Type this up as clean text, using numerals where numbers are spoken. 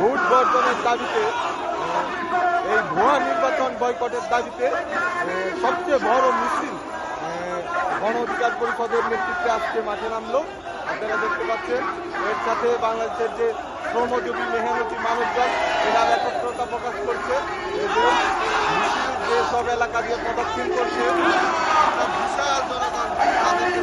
Vote বর্জনের দাবিতে, এই ভুয়া নির্বাচন বয়কটের দাবিতে সবচেয়ে বড় মিছিল গণ অধিকার পরিষদের নেতৃত্বে আজকে মাঠে নামলো। আপনারা দেখতে পাচ্ছেন এর সাথে বাংলাদেশের যে শ্রমজীবী মেহনতি মানুষজন এরা একত্রতা প্রকাশ করছে এবং মিছিল যে সব এলাকা দিয়ে প্রদক্ষিণ করছে বিশাল জনগণ তাদেরকে